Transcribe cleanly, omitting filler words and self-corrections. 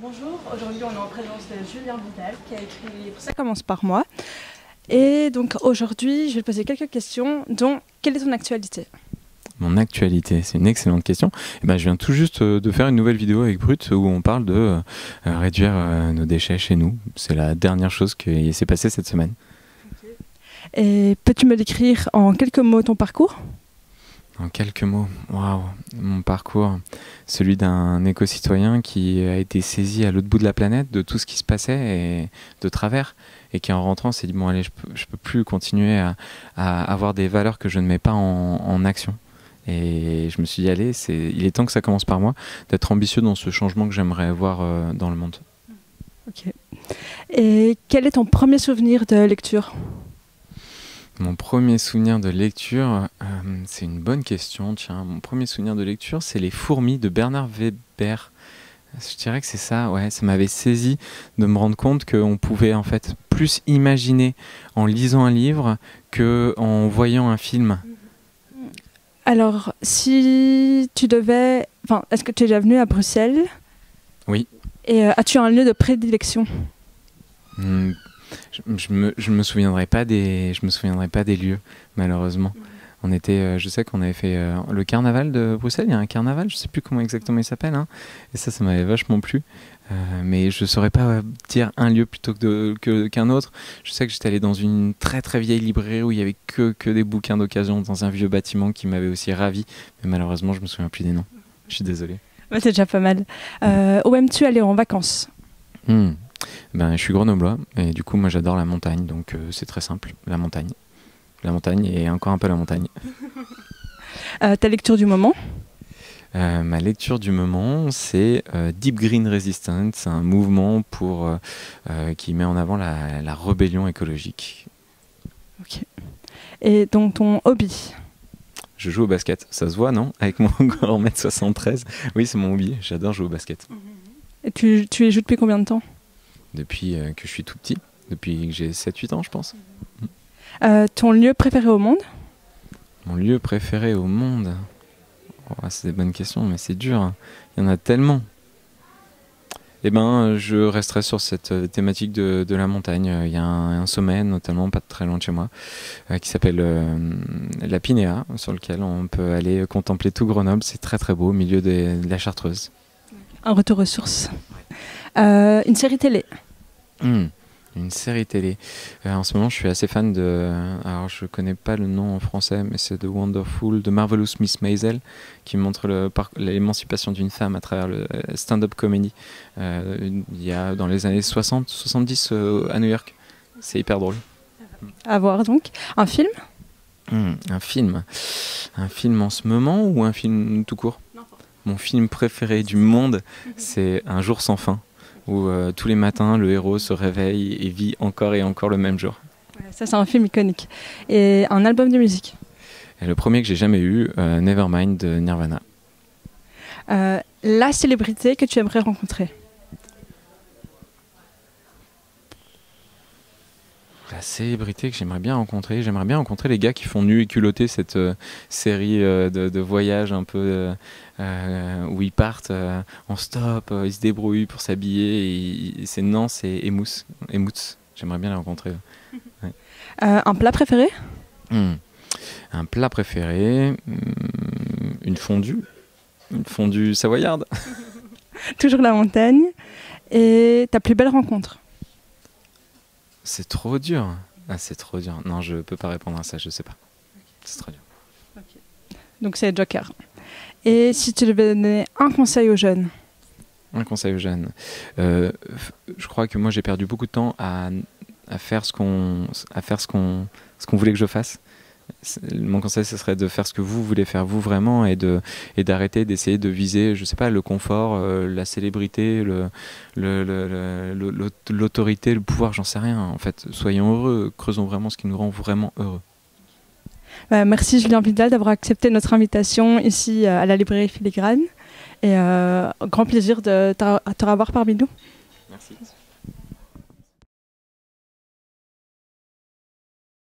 Bonjour, aujourd'hui on est en présence de Julien Vidal qui a écrit « Ça commence par moi ». Et donc aujourd'hui je vais te poser quelques questions, dont quelle est ton actualité? Mon actualité, c'est une excellente question. Eh ben, je viens tout juste de faire une nouvelle vidéo avec Brut où on parle de réduire nos déchets chez nous. C'est la dernière chose qui s'est passée cette semaine. Et peux-tu me décrire en quelques mots ton parcours? En quelques mots, waouh, mon parcours, celui d'un éco-citoyen qui a été saisi à l'autre bout de la planète de tout ce qui se passait et de travers, et qui en rentrant s'est dit bon allez, je peux plus continuer à avoir des valeurs que je ne mets pas en action. Et je me suis dit allez, il est temps que ça commence par moi, d'être ambitieux dans ce changement que j'aimerais voir dans le monde. Ok. Et quel est ton premier souvenir de lecture? Mon premier souvenir de lecture, c'est une bonne question. Tiens, mon premier souvenir de lecture, c'est Les Fourmis de Bernard Weber. Je dirais que c'est ça, ouais, ça m'avait saisi de me rendre compte qu'on pouvait en fait plus imaginer en lisant un livre qu'en voyant un film. Alors, si tu devais... Enfin, est-ce que tu es déjà venu à Bruxelles? Oui. Et as-tu un lieu de prédilection? Je me souviendrai pas des lieux, malheureusement. On était, je sais qu'on avait fait le carnaval de Bruxelles. Il y a un carnaval, je sais plus comment exactement il s'appelle, hein, et ça m'avait vachement plu. Mais je saurais pas dire un lieu plutôt qu'un autre. Je sais que j'étais allé dans une très très vieille librairie où il y avait que des bouquins d'occasion dans un vieux bâtiment qui m'avait aussi ravi. Mais malheureusement, je me souviens plus des noms. Je suis désolé. Ouais, c'est déjà pas mal. Où aimes-tu aller en vacances? Ben, je suis grenoblois et du coup moi j'adore la montagne, donc c'est très simple, la montagne et encore un peu la montagne. Ta lecture du moment? Ma lecture du moment, c'est Deep Green Resistance, un mouvement qui met en avant la rébellion écologique. Ok. Et donc ton hobby? Je joue au basket, ça se voit non? Avec mon grand 1m73, oui c'est mon hobby, j'adore jouer au basket. Et tu y joues depuis combien de temps? Depuis que je suis tout petit, depuis que j'ai 7-8 ans je pense. Ton lieu préféré au monde? Mon lieu préféré au monde? Oh, c'est des bonnes questions, mais c'est dur, hein. Il y en a tellement. Eh ben, je resterai sur cette thématique de la montagne. Il y a un sommet, notamment pas très loin de chez moi, qui s'appelle la Pinéa, sur lequel on peut aller contempler tout Grenoble. C'est très très beau, au milieu de la Chartreuse. Un retour aux sources. Une série télé? Une série télé. En ce moment, je suis assez fan alors, je connais pas le nom en français, mais c'est The Wonderful, The Marvelous Miss Maisel, qui montre l'émancipation d'une femme à travers le stand-up comedy. Il y a dans les années 60-70 à New York. C'est hyper drôle. À voir donc. Un film? Un film. Un film en ce moment ou un film tout court? Mon film préféré du monde, c'est Un jour sans fin, où tous les matins, le héros se réveille et vit encore et encore le même jour. Ouais, ça, c'est un film iconique. Et un album de musique? Et le premier que j'ai jamais eu, Nevermind de Nirvana. La célébrité que tu aimerais rencontrer? La célébrité que j'aimerais bien rencontrer les gars qui font Nu et culotté, cette série de voyages un peu où ils partent en stop, ils se débrouillent pour s'habiller, c'est Nance et Mousse. J'aimerais bien les rencontrer. Ouais. Un plat préféré? Un plat préféré, une fondue savoyarde. Toujours la montagne. Et ta plus belle rencontre? C'est trop dur. Ah, c'est trop dur. Non, je peux pas répondre à ça, je sais pas. C'est trop dur. Okay. Donc c'est Joker. Et si tu devais donner un conseil aux jeunes? Un conseil aux jeunes. Je crois que moi j'ai perdu beaucoup de temps à faire ce qu'on voulait que je fasse. Mon conseil, ce serait de faire ce que vous voulez faire vous vraiment et d'arrêter d'essayer de viser, je sais pas, le confort, la célébrité, l'autorité, le pouvoir, j'en sais rien. En fait, soyons heureux, creusons vraiment ce qui nous rend vraiment heureux. Merci Julien Vidal d'avoir accepté notre invitation ici à la librairie Filigrane. Et grand plaisir de te revoir parmi nous. Merci.